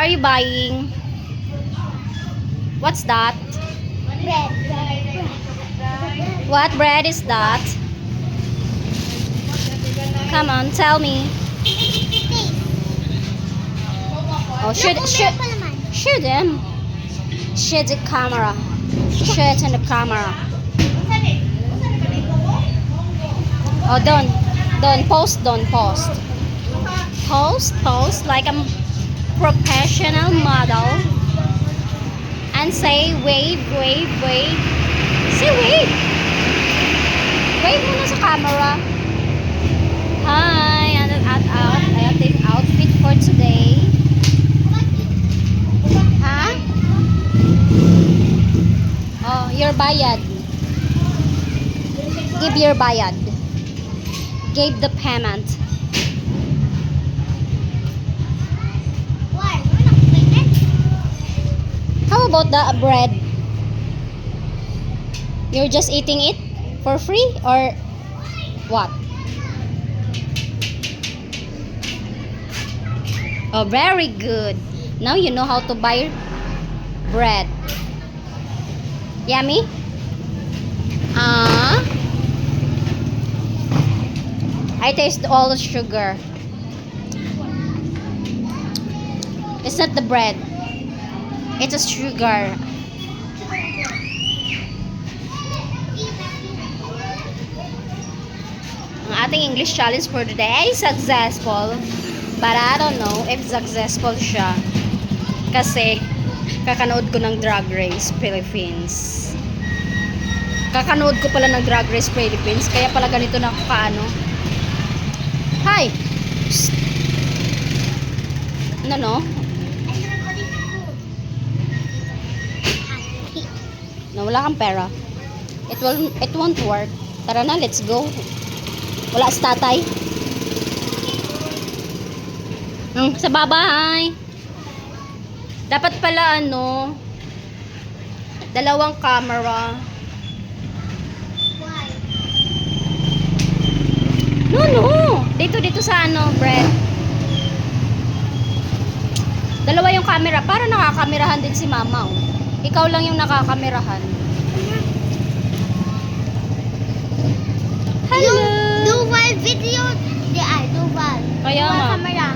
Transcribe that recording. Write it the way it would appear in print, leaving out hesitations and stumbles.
are you buying? What's that? Bread. What bread is that? Come on, tell me. Oh, show them. Show the camera. Show it in the camera. Oh, don't post. Post like a professional model. And say wave. Say wave. Wave muna sa camera. Hi, I have the outfit for today. Huh? Oh, your bayad. Give your bayad. Gave the payment. Why? We're not payment. How about the bread? You're just eating it for free or what? Oh, very good. Now you know how to buy bread. Yummy? I taste all the sugar. It's not the bread. It's a sugar. Ang ating English challenge for today ay successful. But I don't know if successful siya. Kasi kakanood ko ng Drag Race Philippines. Kakanood ko pala ng Drag Race Philippines. Kaya pala ganito na ako kaano. Hi! Psst. No? No, wala kang pera. It won't work. Tara na, let's go. Wala sa tatay. Sa babahay. Dapat pala dalawang camera. Why? No. Dito sa bread. Dalawa yung camera para nakakamerahan din si mama. Oh. Ikaw lang yung nakakamerahan. Hello. Dual video. Dual. Kaya nga. Camera.